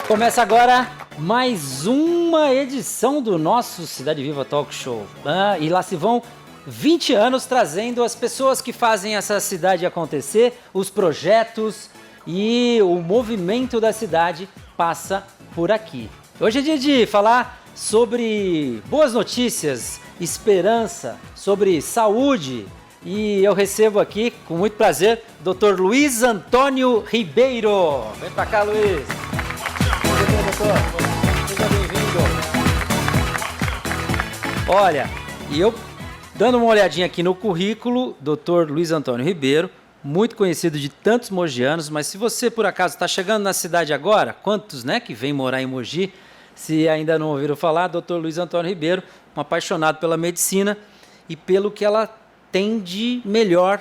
Começa agora mais uma edição do nosso Cidade Viva Talk Show. E lá se vão 20 anos trazendo as pessoas que fazem essa cidade acontecer, os projetos e o movimento da cidade passa por aqui. Hoje é dia de falar sobre boas notícias, esperança, sobre saúde. E eu recebo aqui, com muito prazer, Dr. Luiz Antônio Ribeiro. Vem pra cá, Luiz. Doutor, seja bem-vindo. Olha, e eu dando uma olhadinha aqui no currículo, Dr. Luiz Antônio Ribeiro, muito conhecido de tantos mogianos, mas se você por acaso está chegando na cidade agora, quantos, né, que vem morar em Mogi, se ainda não ouviram falar, Dr. Luiz Antônio Ribeiro, um apaixonado pela medicina e pelo que ela tem de melhor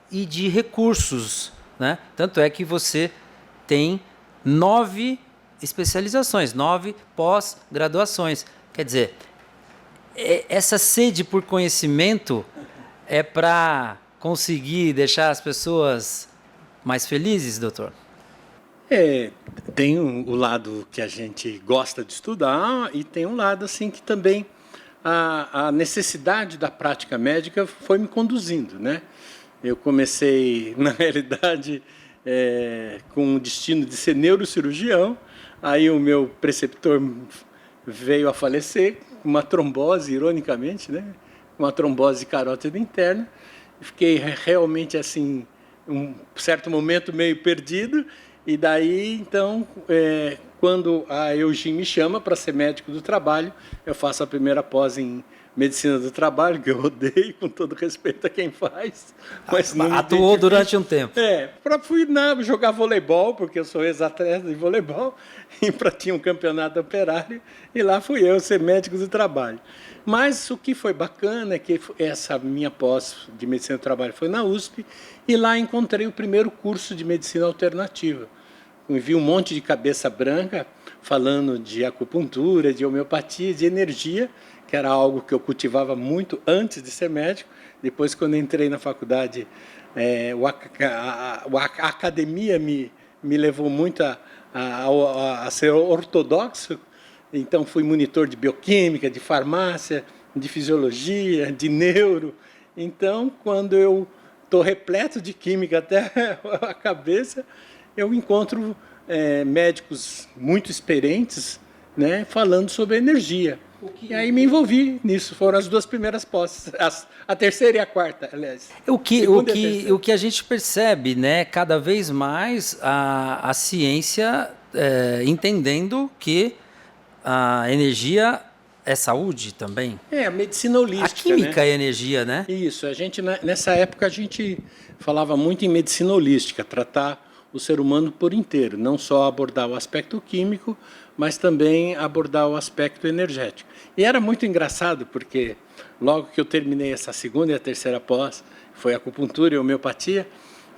e de recursos, né? Tanto é que você tem 9 especializações, 9 pós-graduações. Quer dizer, essa sede por conhecimento é para conseguir deixar as pessoas mais felizes, doutor? Tem o lado que a gente gosta de estudar e tem um lado assim que também a necessidade da prática médica foi me conduzindo, né? Eu comecei, na realidade, com o destino de ser neurocirurgião, aí o meu preceptor veio a falecer com uma trombose, ironicamente, né? Uma trombose carótida interna. Fiquei realmente assim, um certo momento meio perdido, e daí, então, quando a Eugim me chama para ser médico do trabalho, eu faço a primeira pós em medicina do trabalho, que eu odeio, com todo respeito a quem faz. Mas não atuou durante um tempo. Fui jogar voleibol, porque eu sou ex-atleta de voleibol, e tinha um campeonato operário, e lá fui eu ser médico do trabalho. Mas o que foi bacana é que essa minha pós de medicina do trabalho foi na USP, e lá encontrei o primeiro curso de medicina alternativa. Eu vi um monte de cabeça branca falando de acupuntura, de homeopatia, de energia, que era algo que eu cultivava muito antes de ser médico. Depois, quando entrei na faculdade, a academia me levou muito a ser ortodoxo. Então, fui monitor de bioquímica, de farmácia, de fisiologia, de neuro. Então, quando eu estou repleto de química até a cabeça, eu encontro médicos muito experientes, né, falando sobre energia. E aí me envolvi nisso. Foram as 2 primeiras pós, a terceira e a quarta, aliás. O que a gente percebe, né, cada vez mais a ciência entendendo que a energia é saúde também. A medicina holística. A química, né? É energia, né? Isso. Nessa época a gente falava muito em medicina holística, tratar o ser humano por inteiro, não só abordar o aspecto químico, mas também abordar o aspecto energético. E era muito engraçado, porque logo que eu terminei essa segunda e a terceira pós, foi acupuntura e homeopatia,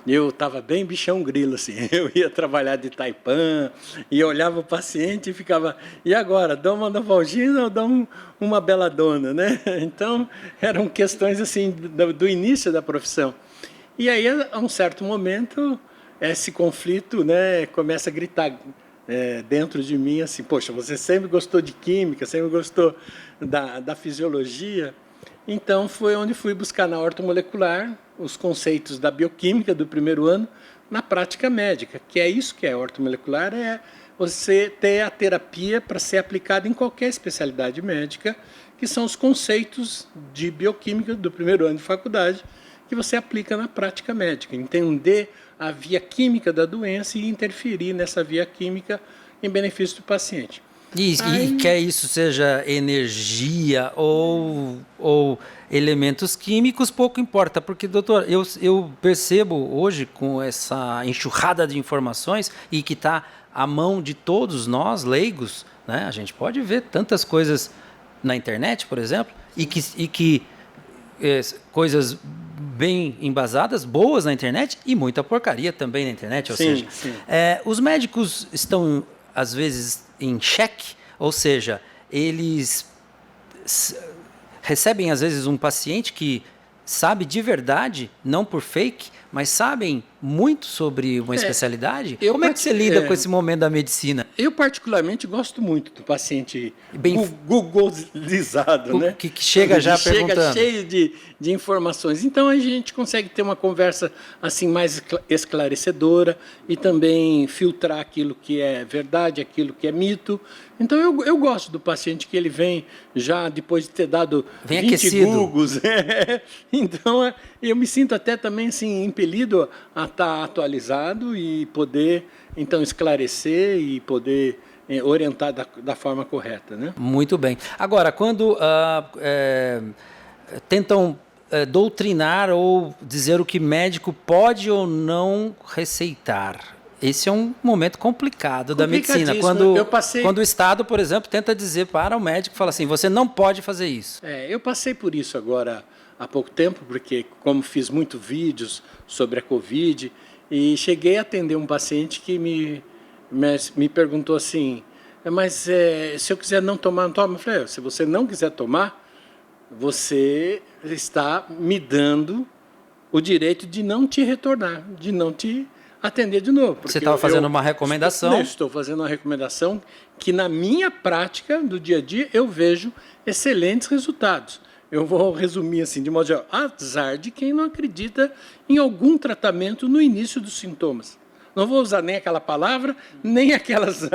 eu estava bem bichão grilo, assim. Eu ia trabalhar de Taipan e olhava o paciente e ficava, e agora, dou uma Novalgina ou dou uma Beladona, né? Então, eram questões assim do início da profissão. E aí, a um certo momento, esse conflito, né, começa a gritar dentro de mim, assim, poxa, você sempre gostou de química, sempre gostou da fisiologia. Então, foi onde fui buscar na ortomolecular os conceitos da bioquímica do primeiro ano na prática médica, que é isso que é ortomolecular, é você ter a terapia para ser aplicada em qualquer especialidade médica, que são os conceitos de bioquímica do primeiro ano de faculdade, que você aplica na prática médica, entender a via química da doença e interferir nessa via química em benefício do paciente. E quer isso seja energia ou elementos químicos, pouco importa, porque, doutor, eu percebo hoje com essa enxurrada de informações e que está à mão de todos nós, leigos, né? A gente pode ver tantas coisas na internet, por exemplo, e que coisas bem embasadas, boas na internet e muita porcaria também na internet, ou seja, os médicos estão às vezes em xeque, ou seja, eles recebem às vezes um paciente que sabe de verdade, não por fake, mas sabem muito sobre uma especialidade? eu Como é que você lida com esse momento da medicina? Eu particularmente gosto muito do paciente Bem- googlizado, né? Que chega já Chega perguntando. cheio de informações. Então a gente consegue ter uma conversa assim mais esclarecedora e também filtrar aquilo que é verdade, aquilo que é mito. Então eu gosto do paciente que ele vem já depois de ter dado Vem 20 aquecido. Googles. Então eu me sinto até também assim impelido a estar atualizado e poder então esclarecer e poder orientar da forma correta, né? Muito bem. Agora, quando tentam doutrinar ou dizer o que médico pode ou não receitar, esse é um momento complicado da medicina. Quando o Estado, por exemplo, tenta dizer para o médico, fala assim, você não pode fazer isso. Eu passei por isso agora há pouco tempo, porque como fiz muitos vídeos sobre a Covid, e cheguei a atender um paciente que me perguntou assim, mas se eu quiser não tomar, não toma? Eu falei, se você não quiser tomar, você está me dando o direito de não te retornar, de não te atender de novo. Você estava fazendo uma recomendação. Estou fazendo uma recomendação que na minha prática do dia a dia eu vejo excelentes resultados. Eu vou resumir assim, de modo geral, azar de quem não acredita em algum tratamento no início dos sintomas. Não vou usar nem aquela palavra, nem aquelas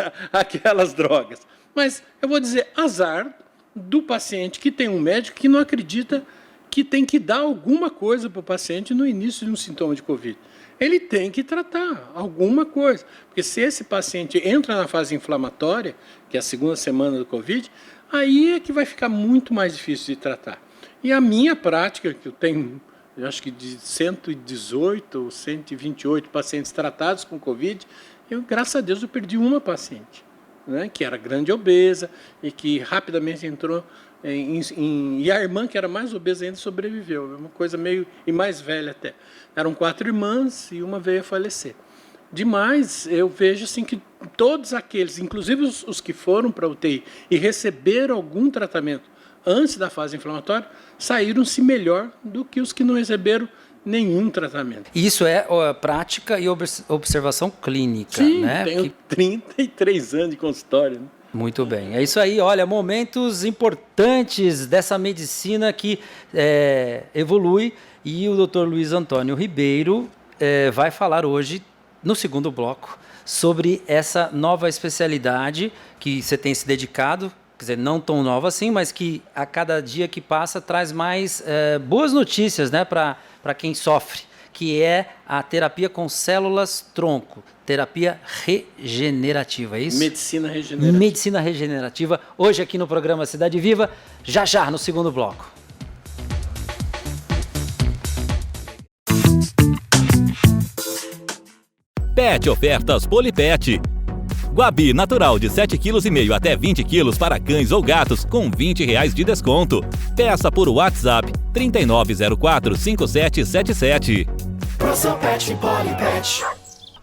drogas. Mas eu vou dizer azar do paciente que tem um médico que não acredita que tem que dar alguma coisa para o paciente no início de um sintoma de Covid. Ele tem que tratar alguma coisa. Porque se esse paciente entra na fase inflamatória, que é a segunda semana do Covid, aí é que vai ficar muito mais difícil de tratar. E a minha prática, que eu tenho, eu acho que de 118 ou 128 pacientes tratados com Covid, graças a Deus, eu perdi uma paciente, né, que era grande obesa e que rapidamente entrou e a irmã, que era mais obesa ainda, sobreviveu. Uma coisa meio... e mais velha até. Eram 4 irmãs e uma veio a falecer. Demais, eu vejo assim que todos aqueles, inclusive os que foram para a UTI e receberam algum tratamento antes da fase inflamatória, saíram-se melhor do que os que não receberam nenhum tratamento. Isso é prática e observação clínica, Sim, né? tenho 33 anos de consultório, né? Muito bem. É isso aí. Olha, momentos importantes dessa medicina que evolui, e o Dr. Luiz Antônio Ribeiro vai falar hoje, no segundo bloco, sobre essa nova especialidade que você tem se dedicado, quer dizer, não tão nova assim, mas que a cada dia que passa traz mais boas notícias, né, para quem sofre, que é a terapia com células-tronco, terapia regenerativa, é isso? Medicina regenerativa. Medicina regenerativa, hoje aqui no programa Cidade Viva, já no segundo bloco. Pet Ofertas Polipet. Guabi natural de 7,5 kg até 20 kg para cães ou gatos com R$20 de desconto. Peça por WhatsApp 3904-5777. ProSoPet Polipet.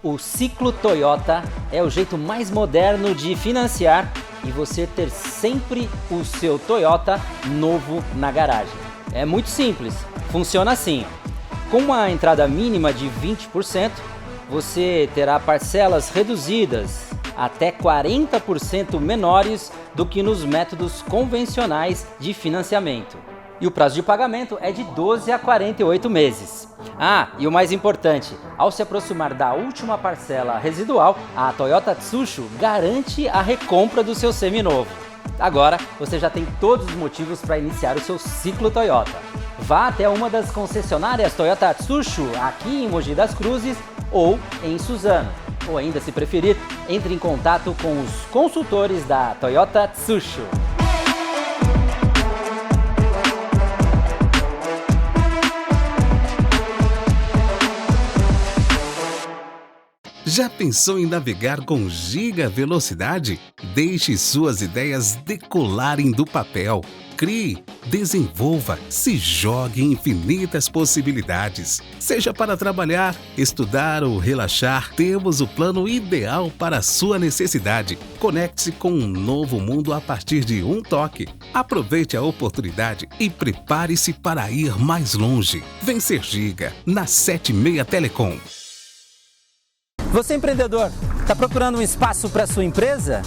O Ciclo Toyota é o jeito mais moderno de financiar e você ter sempre o seu Toyota novo na garagem. É muito simples, funciona assim. Com uma entrada mínima de 20%, você terá parcelas reduzidas até 40% menores do que nos métodos convencionais de financiamento. E o prazo de pagamento é de 12 a 48 meses. E o mais importante, ao se aproximar da última parcela residual, a Toyota Tsusho garante a recompra do seu seminovo. Agora, você já tem todos os motivos para iniciar o seu ciclo Toyota. Vá até uma das concessionárias Toyota Tsusho aqui em Mogi das Cruzes ou em Suzano. Ou ainda, se preferir, entre em contato com os consultores da Toyota Tsusho. Já pensou em navegar com giga velocidade? Deixe suas ideias decolarem do papel. Crie, desenvolva, se jogue em infinitas possibilidades. Seja para trabalhar, estudar ou relaxar, temos o plano ideal para a sua necessidade. Conecte-se com um novo mundo a partir de um toque. Aproveite a oportunidade e prepare-se para ir mais longe. Vem ser Giga, na 76 Telecom. Você empreendedor, está procurando um espaço para sua empresa?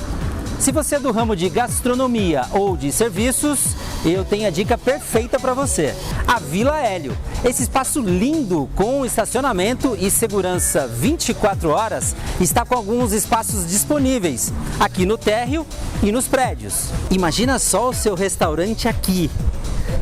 Se você é do ramo de gastronomia ou de serviços, eu tenho a dica perfeita para você. A Vila Hélio. Esse espaço lindo com estacionamento e segurança 24 horas está com alguns espaços disponíveis aqui no térreo e nos prédios. Imagina só o seu restaurante aqui.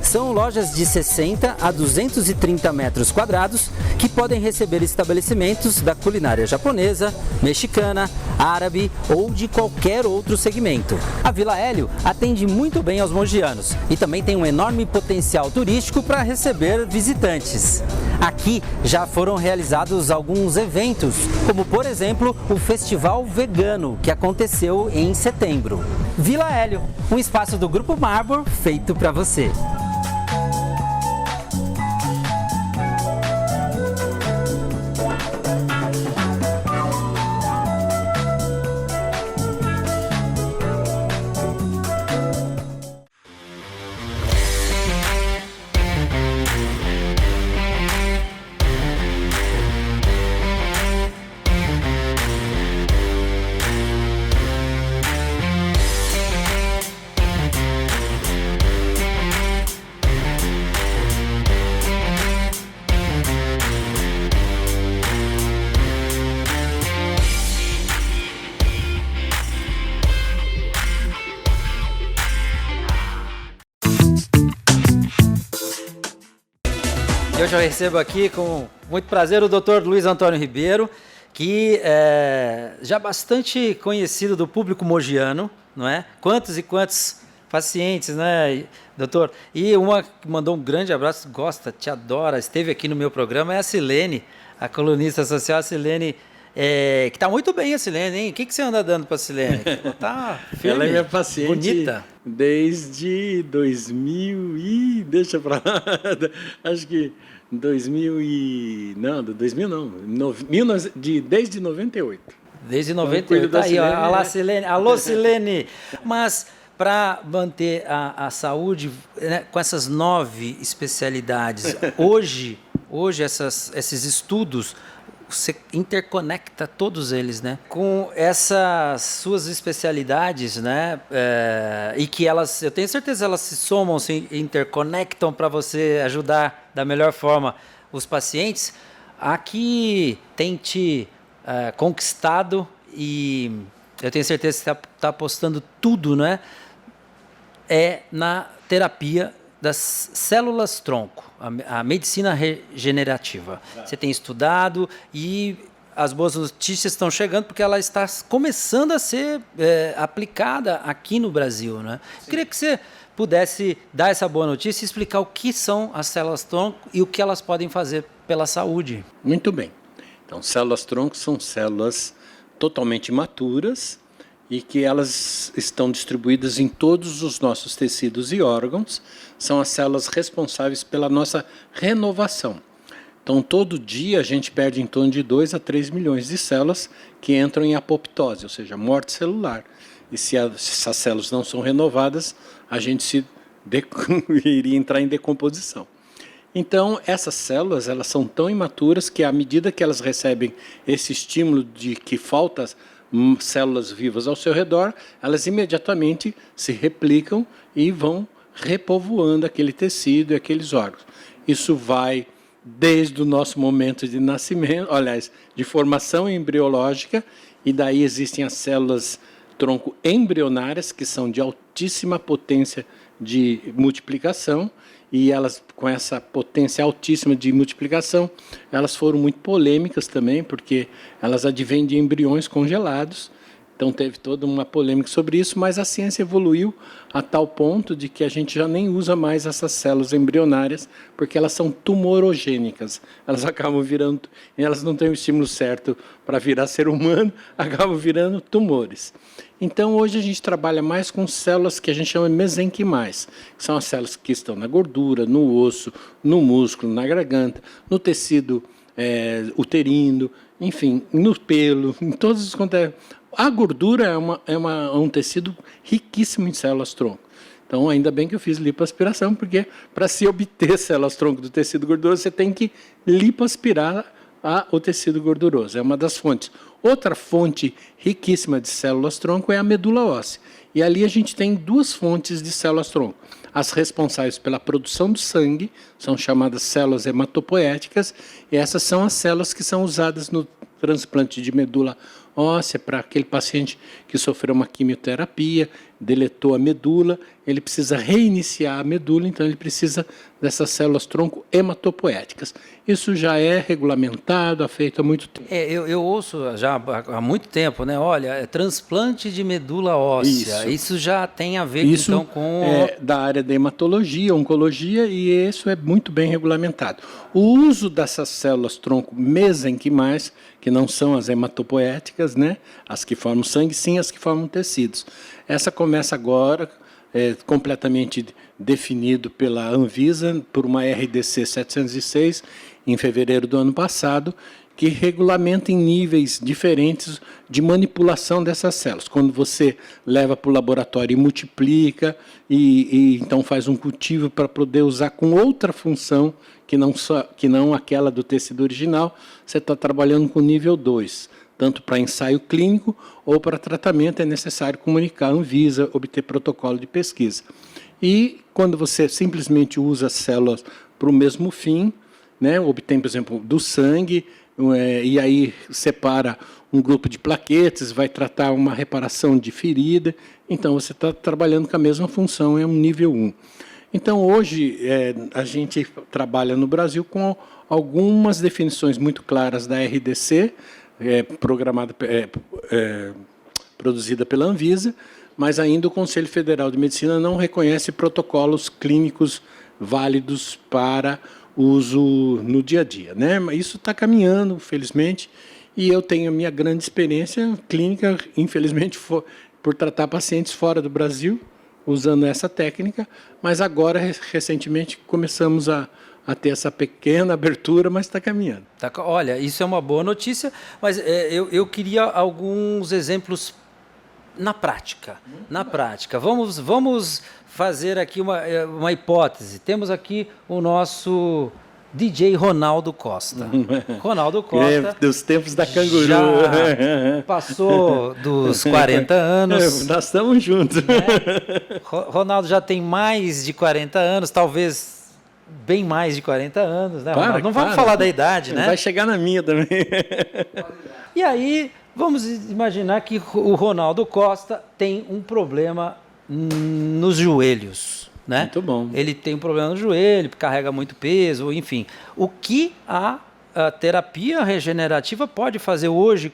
São lojas de 60 a 230 metros quadrados que podem receber estabelecimentos da culinária japonesa, mexicana, árabe ou de qualquer outro segmento. A Vila Hélio atende muito bem aos mogianos e também tem um enorme potencial turístico para receber visitantes. Aqui já foram realizados alguns eventos, como por exemplo o Festival Vegano, que aconteceu em setembro. Vila Hélio, um espaço do Grupo Marble feito para você. Hoje eu recebo aqui com muito prazer o Dr. Luiz Antônio Ribeiro, que é já bastante conhecido do público mogiano, não é? Quantos e quantos pacientes, né, doutor? E uma que mandou um grande abraço, gosta, te adora, esteve aqui no meu programa, é a Silene, a colunista social, a Silene, que está muito bem a Silene, hein? O que você anda dando para a Silene? Tá firme, ela é minha paciente bonita. Desde 2000 e... deixa para lá, acho que 2000 e... não, 2000 não, desde 98. Desde 98, tá aí, ó, alô Silene, alô Silene. Mas para manter a saúde, né, com essas 9 especialidades, hoje esses estudos, você interconecta todos eles, né? Com essas suas especialidades, né? E que elas, eu tenho certeza, elas se somam, se interconectam para você ajudar da melhor forma os pacientes. Aqui tem te conquistado e eu tenho certeza que você está apostando tudo, né? É na terapia das células-tronco, a medicina regenerativa. Você tem estudado e as boas notícias estão chegando porque ela está começando a ser aplicada aqui no Brasil, né? Eu queria que você pudesse dar essa boa notícia e explicar o que são as células-tronco e o que elas podem fazer pela saúde. Muito bem. Então, células-tronco são células totalmente imaturas e que elas estão distribuídas em todos os nossos tecidos e órgãos, são as células responsáveis pela nossa renovação. Então, todo dia a gente perde em torno de 2 a 3 milhões de células que entram em apoptose, ou seja, morte celular. E se essas células não são renovadas, a gente iria entrar em decomposição. Então, essas células elas são tão imaturas que, à medida que elas recebem esse estímulo de que falta células vivas ao seu redor, elas imediatamente se replicam e vão repovoando aquele tecido e aqueles órgãos. Isso vai desde o nosso momento de nascimento, aliás, de formação embriológica, e daí existem as células tronco embrionárias, que são de altíssima potência de multiplicação, e elas, com essa potência altíssima de multiplicação, elas foram muito polêmicas também, porque elas advêm de embriões congelados, Então teve toda uma polêmica sobre isso, mas a ciência evoluiu a tal ponto de que a gente já nem usa mais essas células embrionárias, porque elas são tumorogênicas. Elas acabam virando, elas não têm o estímulo certo para virar ser humano, acabam virando tumores. Então hoje a gente trabalha mais com células que a gente chama mesenquimais, que são as células que estão na gordura, no osso, no músculo, na garganta, no tecido uterino, enfim, no pelo, em todos os contextos. A gordura é um tecido riquíssimo em células-tronco. Então, ainda bem que eu fiz lipoaspiração, porque para se obter células-tronco do tecido gorduroso, você tem que lipoaspirar o tecido gorduroso. É uma das fontes. Outra fonte riquíssima de células-tronco é a medula óssea. E ali a gente tem duas fontes de células-tronco. As responsáveis pela produção do sangue são chamadas células hematopoéticas, e essas são as células que são usadas no transplante de medula óssea para aquele paciente que sofreu uma quimioterapia, deletou a medula, ele precisa reiniciar a medula, então ele precisa dessas células-tronco hematopoéticas. Isso já é regulamentado, feito há muito tempo. Eu ouço já há muito tempo, né? Olha, é transplante de medula óssea. Isso já tem a ver então com... é da área da hematologia, oncologia, e isso é muito bem regulamentado. O uso dessas células-tronco mesenquimais, que não são as hematopoéticas, né? As que formam sangue, sim as que formam tecidos. Essa começa agora, completamente definido pela Anvisa, por uma RDC 706, em fevereiro do ano passado, que regulamenta em níveis diferentes de manipulação dessas células. Quando você leva para o laboratório e multiplica, e então faz um cultivo para poder usar com outra função, que não aquela do tecido original, você está trabalhando com nível 2. Tanto para ensaio clínico ou para tratamento é necessário comunicar a Anvisa, obter protocolo de pesquisa. E quando você simplesmente usa as células para o mesmo fim, né, obtém, por exemplo, do sangue, e aí separa um grupo de plaquetas, vai tratar uma reparação de ferida, então você está trabalhando com a mesma função, é um nível 1. Então, hoje, a gente trabalha no Brasil com algumas definições muito claras da RDC, produzida pela Anvisa, mas ainda o Conselho Federal de Medicina não reconhece protocolos clínicos válidos para uso no dia a dia, né? Isso está caminhando, felizmente, e eu tenho a minha grande experiência clínica, infelizmente, por tratar pacientes fora do Brasil, usando essa técnica, mas agora, recentemente, começamos a ter essa pequena abertura, mas está caminhando. Olha, isso é uma boa notícia, mas eu queria alguns exemplos na prática. Na prática. Vamos fazer aqui uma hipótese. Temos aqui o nosso DJ Ronaldo Costa. Ronaldo Costa. Dos tempos da canguru. Já passou dos 40 anos. Nós estamos juntos. Né? Ronaldo já tem mais de 40 anos, talvez bem mais de 40 anos, né? Não vamos falar da idade, né? Vai chegar na minha também. E aí, vamos imaginar que o Ronaldo Costa tem um problema nos joelhos, né? Muito bom. Ele tem um problema no joelho, carrega muito peso, enfim. O que a terapia regenerativa pode fazer hoje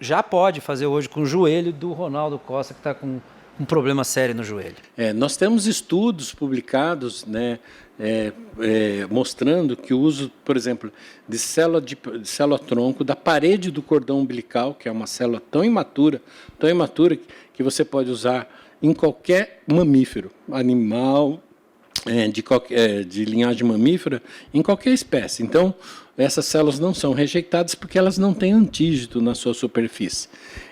já pode fazer hoje com o joelho do Ronaldo Costa, que está com um problema sério no joelho? Nós temos estudos publicados, né, mostrando que o uso, por exemplo, de célula-tronco da parede do cordão umbilical, que é uma célula tão imatura que você pode usar em qualquer mamífero, animal, de linhagem mamífera, em qualquer espécie. Então, essas células não são rejeitadas porque elas não têm antígeno na sua superfície.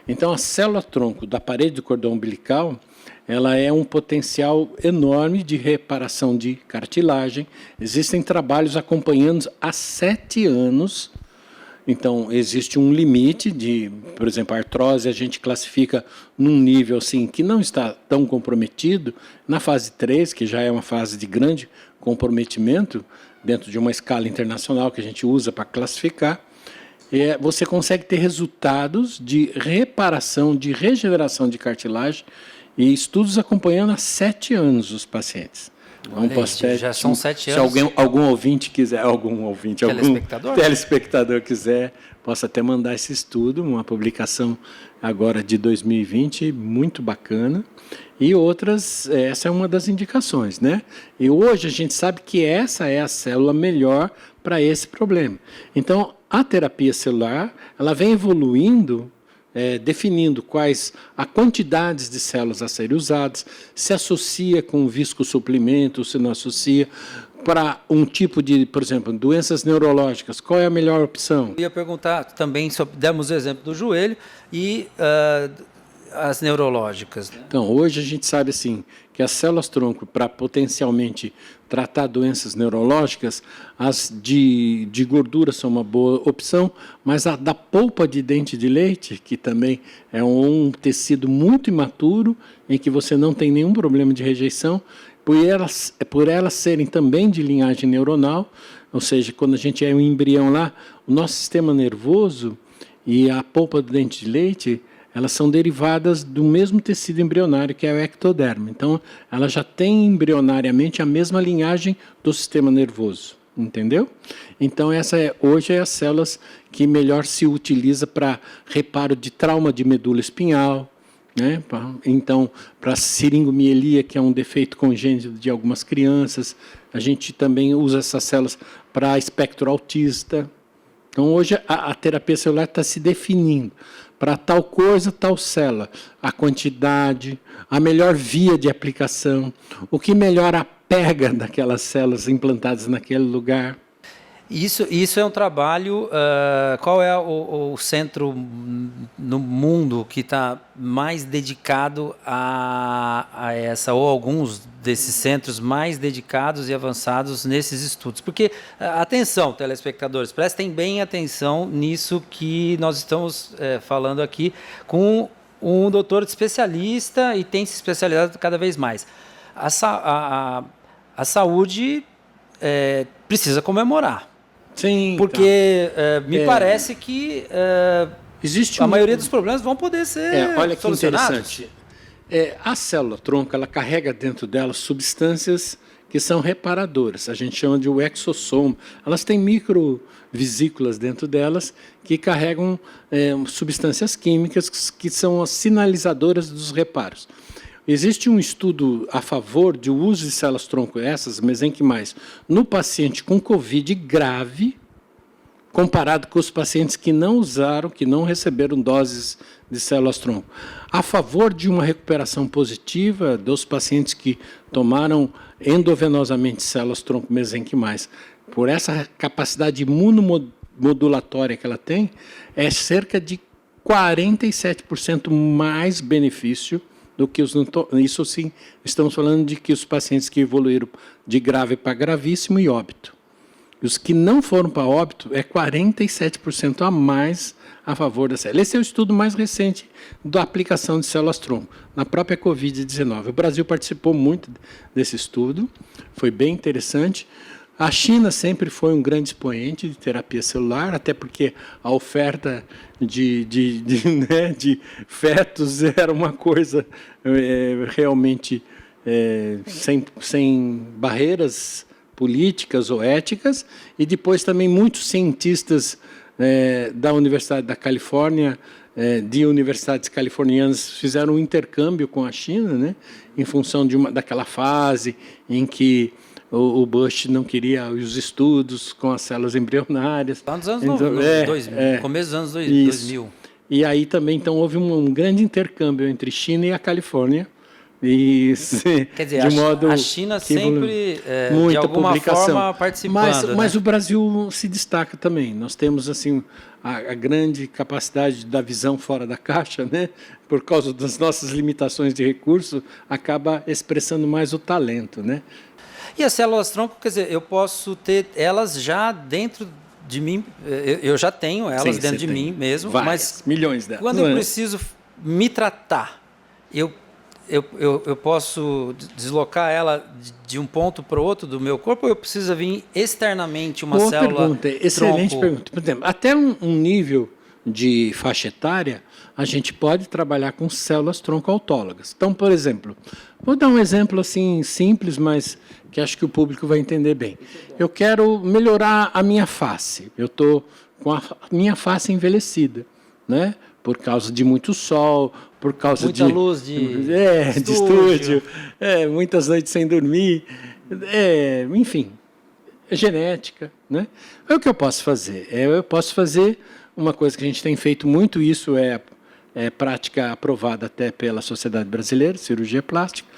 Então, a célula-tronco da parede do cordão umbilical, ela é um potencial enorme de reparação de cartilagem. Existem trabalhos acompanhando há 7 anos. Então, existe um limite de, por exemplo, a artrose a gente classifica num nível assim, que não está tão comprometido. Na fase 3, que já é uma fase de grande comprometimento, dentro de uma escala internacional que a gente usa para classificar, você consegue ter resultados de reparação, de regeneração de cartilagem, e estudos acompanhando há 7 anos os pacientes. É um pós-teste. Já são 7 Se anos. algum ouvinte quiser, Telespectador? algum telespectador quiser, posso até mandar esse estudo, uma publicação agora de 2020, muito bacana. E outras, essa é uma das indicações, né? E hoje a gente sabe que essa é a célula melhor para esse problema. Então, a terapia celular, ela vem evoluindo, definindo quais a quantidades de células a serem usadas, se associa com viscosuplemento, se não associa, para um tipo de, por exemplo, doenças neurológicas, qual é a melhor opção? Eu ia perguntar também, demos o exemplo do joelho e as neurológicas. Então, hoje a gente sabe assim que as células-tronco, para potencialmente tratar doenças neurológicas, as de gordura são uma boa opção, mas a da polpa de dente de leite, que também é um tecido muito imaturo, em que você não tem nenhum problema de rejeição, por elas serem também de linhagem neuronal, ou seja, quando a gente é um embrião lá, o nosso sistema nervoso e a polpa do dente de leite, elas são derivadas do mesmo tecido embrionário, que é o ectoderma. Então, ela já tem embrionariamente a mesma linhagem do sistema nervoso, entendeu? Então, hoje é as células que melhor se utiliza para reparo de trauma de medula espinhal, né? Então, para siringomielia, que é um defeito congênito de algumas crianças, a gente também usa essas células para espectro autista. Então, hoje a terapia celular está se definindo para tal coisa, tal célula, a quantidade, a melhor via de aplicação, o que melhora a pega daquelas células implantadas naquele lugar. Isso é um trabalho. Qual é o centro no mundo que está mais dedicado a essa, ou alguns desses centros mais dedicados e avançados nesses estudos? Porque, atenção, telespectadores, prestem bem atenção nisso que nós estamos falando aqui com um doutor especialista e tem se especializado cada vez mais. A saúde precisa comemorar. Sim, porque me parece que a maioria dos problemas vão poder ser olha que solucionados. interessante. A célula-tronco, ela carrega dentro dela substâncias que são reparadoras. A gente chama de o exossoma. Elas têm microvesículas dentro delas que carregam substâncias químicas que são as sinalizadoras dos reparos. Existe um estudo a favor do uso de células-tronco, essas mesenquimais, no paciente com Covid grave, comparado com os pacientes que não usaram, que não receberam doses de células-tronco. A favor de uma recuperação positiva dos pacientes que tomaram endovenosamente células-tronco mesenquimais, por essa capacidade imunomodulatória que ela tem, é cerca de 47% mais benefício do que isso sim, estamos falando de que os pacientes que evoluíram de grave para gravíssimo e óbito. Os que não foram para óbito é 47% a mais a favor da célula. Esse é o estudo mais recente da aplicação de células-tronco, na própria Covid-19. O Brasil participou muito desse estudo, foi bem interessante. A China sempre foi um grande expoente de terapia celular, até porque a oferta de fetos era uma coisa realmente sem barreiras políticas ou éticas, e depois também muitos cientistas da Universidade da Califórnia, de universidades californianas, fizeram um intercâmbio com a China, né, em função daquela fase em que o Bush não queria os estudos com as células embrionárias. Lá nos anos 2000, começo dos anos 2000. E aí também então, houve um grande intercâmbio entre China e a Califórnia. Quer dizer, a China sempre, de alguma forma, participando. Mas o Brasil se destaca também. Nós temos assim a grande capacidade da visão fora da caixa, né? Por causa das nossas limitações de recurso, acaba expressando mais o talento, né? E as células-tronco, quer dizer, eu posso ter elas já dentro de mim, eu já tenho elas dentro de mim mesmo, várias, mas milhões delas. Quando eu preciso me tratar, eu posso deslocar ela de um ponto para o outro do meu corpo, ou eu preciso vir externamente uma Boa célula pergunta, excelente pergunta. Por exemplo, até um nível de faixa etária, a gente pode trabalhar com células tronco autólogas. Então, por exemplo, vou dar um exemplo assim simples, mas que acho que o público vai entender bem. Eu quero melhorar a minha face. Eu estou com a minha face envelhecida, né? Por causa de muito sol, por causa Muita luz de estúdio, muitas noites sem dormir, enfim, genética, né? O que eu posso fazer? Eu posso fazer uma coisa que a gente tem feito muito, isso é prática aprovada até pela Sociedade Brasileira de Cirurgia Plástica,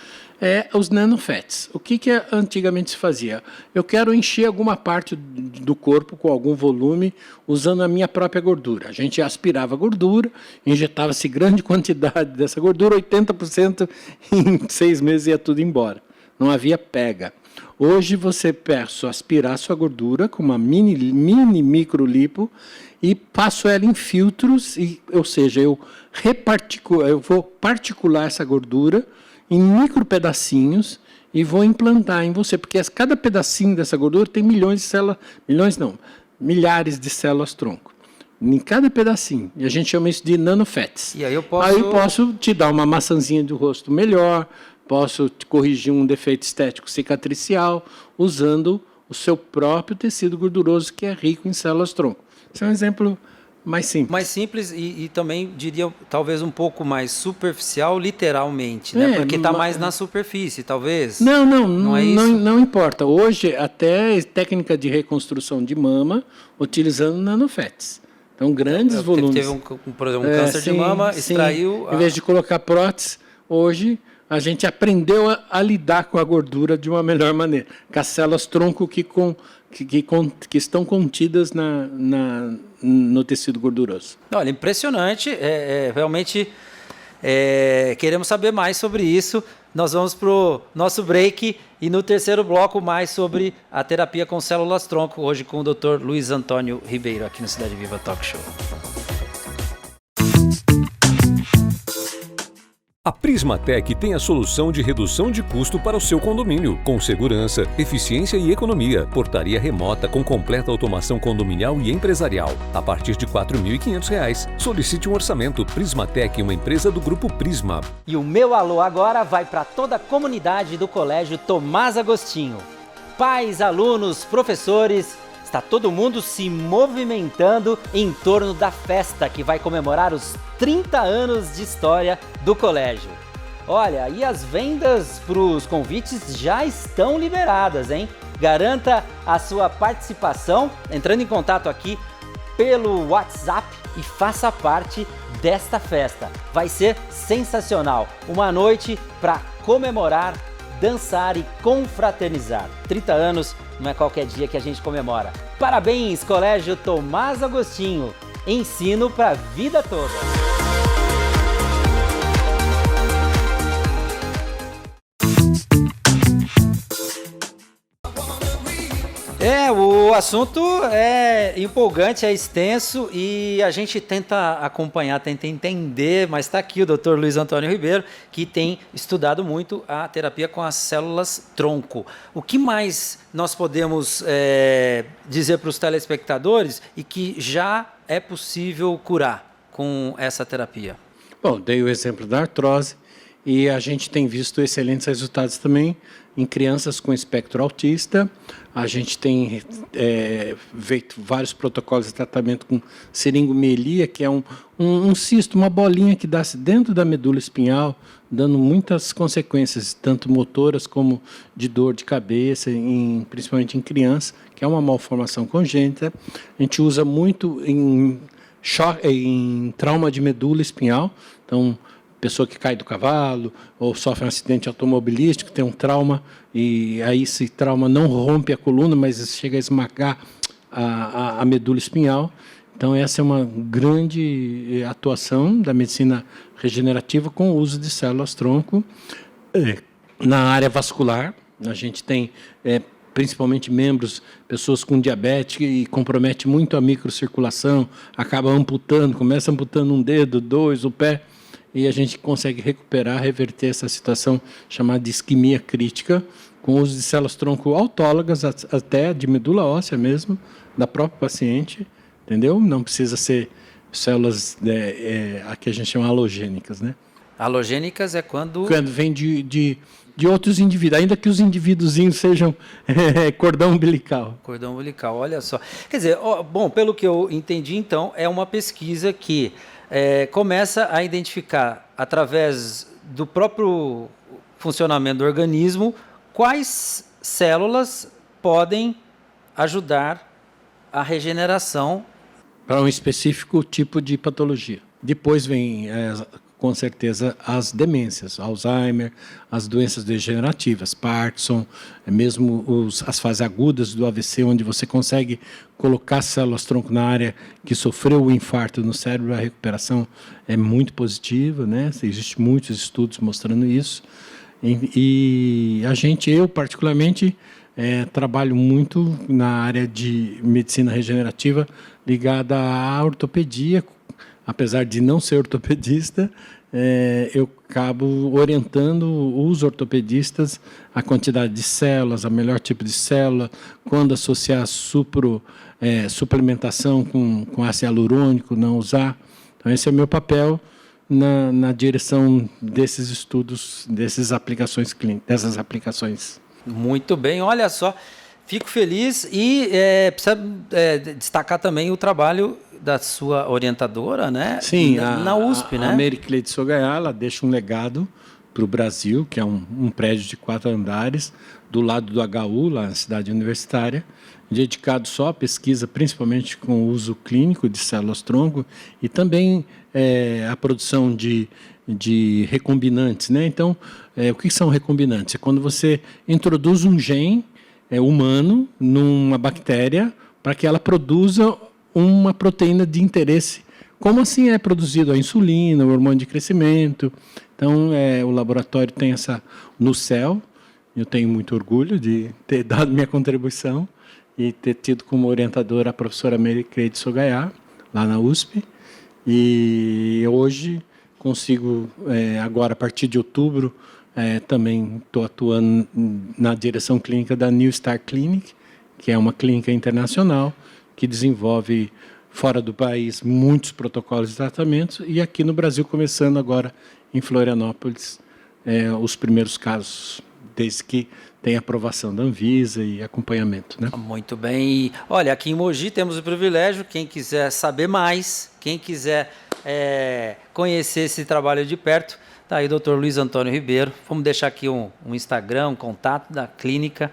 os nanofats. O que antigamente se fazia? Eu quero encher alguma parte do corpo com algum volume usando a minha própria gordura. A gente aspirava a gordura, injetava-se grande quantidade dessa gordura, 80% em 6 meses ia tudo embora. Não havia pega. Hoje você peço aspirar sua gordura com uma mini microlipo e passo ela em filtros, ou seja, eu vou particular essa gordura em micro pedacinhos e vou implantar em você, porque cada pedacinho dessa gordura tem milhares de células tronco. Em cada pedacinho. E a gente chama isso de nanofats. E aí eu posso te dar uma maçãzinha do rosto melhor, posso corrigir um defeito estético cicatricial usando o seu próprio tecido gorduroso que é rico em células tronco. Esse é um exemplo mais simples. Mais simples e também, diria, talvez um pouco mais superficial, literalmente, né? Porque está mais na superfície, talvez. Não é isso? Não importa. Hoje, até técnica de reconstrução de mama, utilizando nanofats. Então, grandes volumes. Teve por exemplo, um câncer de mama, extraiu... Em vez de colocar prótese, hoje a gente aprendeu a lidar com a gordura de uma melhor maneira. Com as células tronco que estão contidas no tecido gorduroso. Olha, impressionante. Realmente queremos saber mais sobre isso. Nós vamos para o nosso break e no terceiro bloco mais sobre a terapia com células tronco, hoje com o Dr. Luiz Antônio Ribeiro, aqui no Cidade Viva Talk Show. A Prismatec tem a solução de redução de custo para o seu condomínio, com segurança, eficiência e economia. Portaria remota com completa automação condominial e empresarial. A partir de R$ 4.500, solicite um orçamento. Prismatec, uma empresa do Grupo Prisma. E o meu alô agora vai para toda a comunidade do Colégio Tomás Agostinho. Pais, alunos, professores... Está todo mundo se movimentando em torno da festa que vai comemorar os 30 anos de história do colégio. Olha, e as vendas para os convites já estão liberadas, hein? Garanta a sua participação entrando em contato aqui pelo WhatsApp e faça parte desta festa. Vai ser sensacional. Uma noite para comemorar, dançar e confraternizar. 30 anos não é qualquer dia que a gente comemora. Parabéns, Colégio Tomás Agostinho. Ensino para a vida toda. O assunto é empolgante, é extenso e a gente tenta acompanhar, tenta entender, mas está aqui o Dr. Luiz Antônio Ribeiro, que tem estudado muito a terapia com as células tronco. O que mais nós podemos dizer para os telespectadores e que já é possível curar com essa terapia? Bom, dei o exemplo da artrose e a gente tem visto excelentes resultados também em crianças com espectro autista. A gente tem feito vários protocolos de tratamento com seringomielia, que é um cisto, uma bolinha que dá-se dentro da medula espinhal, dando muitas consequências, tanto motoras como de dor de cabeça, principalmente em criança, que é uma malformação congênita. A gente usa muito em trauma de medula espinhal, então pessoa que cai do cavalo ou sofre um acidente automobilístico, tem um trauma e aí esse trauma não rompe a coluna, mas chega a esmagar a medula espinhal. Então essa é uma grande atuação da medicina regenerativa com o uso de células tronco. Na área vascular, a gente tem principalmente pessoas com diabetes e compromete muito a microcirculação, acaba começa amputando um dedo, 2, o pé, e a gente consegue reverter essa situação chamada de isquemia crítica, com o uso de células tronco autólogas, até de medula óssea mesmo, da própria paciente, entendeu? Não precisa ser células a que a gente chama halogênicas, né? Halogênicas é quando Vem de outros indivíduos, ainda que os indivíduozinhos sejam cordão umbilical. Cordão umbilical, olha só. Quer dizer, bom, pelo que eu entendi, então, é uma pesquisa que começa a identificar, através do próprio funcionamento do organismo, quais células podem ajudar a regeneração. Para um específico tipo de patologia. Depois vem, com certeza, as demências, Alzheimer, as doenças degenerativas, Parkinson, mesmo as fases agudas do AVC, onde você consegue colocar células-tronco na área que sofreu o infarto no cérebro, a recuperação é muito positiva, né? Existem muitos estudos mostrando isso. E eu particularmente, trabalho muito na área de medicina regenerativa ligada à ortopedia. Apesar de não ser ortopedista, eu acabo orientando os ortopedistas a quantidade de células, a melhor tipo de célula, quando associar suplementação com ácido hialurônico, não usar. Então, esse é o meu papel na direção desses estudos, dessas aplicações clínicas, Muito bem, olha só, fico feliz e precisa destacar também o trabalho da sua orientadora, né? Sim, na USP, né? A Mary Cleide Sogayá, ela deixa um legado para o Brasil, que é um prédio de 4 andares, do lado do HU, lá na cidade universitária, dedicado só à pesquisa, principalmente com o uso clínico de células-tronco e também a produção de recombinantes, né? Então, o que são recombinantes? É quando você introduz um gene humano numa bactéria para que ela produza uma proteína de interesse. Como assim é produzido a insulina, o hormônio de crescimento? Então, o laboratório tem no céu. Eu tenho muito orgulho de ter dado minha contribuição e ter tido como orientadora a professora Mary Cleide Sogayá, lá na USP. E hoje consigo, agora a partir de outubro, também estou atuando na direção clínica da New Star Clinic, que é uma clínica internacional que desenvolve fora do país muitos protocolos de tratamentos e aqui no Brasil, começando agora em Florianópolis, os primeiros casos, desde que tem aprovação da Anvisa e acompanhamento, né? Muito bem. E, olha, aqui em Mogi temos o privilégio, quem quiser saber mais, quem quiser conhecer esse trabalho de perto, tá aí o Dr. Luiz Antônio Ribeiro. Vamos deixar aqui um Instagram, um contato da clínica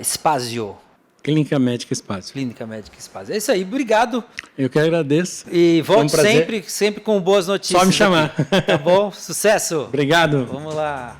Spazio. Clínica Médica Spazio. Clínica Médica Spazio. É isso aí, obrigado. Eu que agradeço. E volte sempre com boas notícias. Só me chamar. Aqui. Tá bom? Sucesso. Obrigado. Vamos lá.